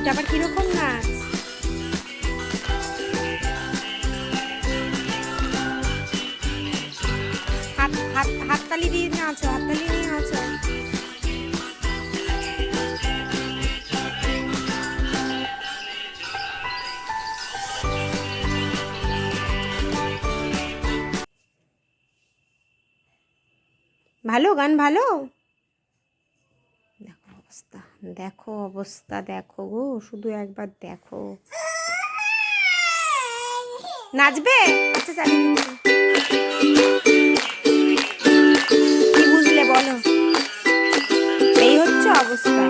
এটা আবার কিরকম নাচ? হাততালি দিয়ে নাচো, হাততালি দিয়ে নাচো। ভালো গান, ভালো। দেখো অবস্থা, দেখো অবস্থা, দেখো গো, শুধু একবার দেখো। নাচবে? আচ্ছা চালিয়ে দিচ্ছি। কি বুঝলে বলো? এই হচ্ছে অবস্থা।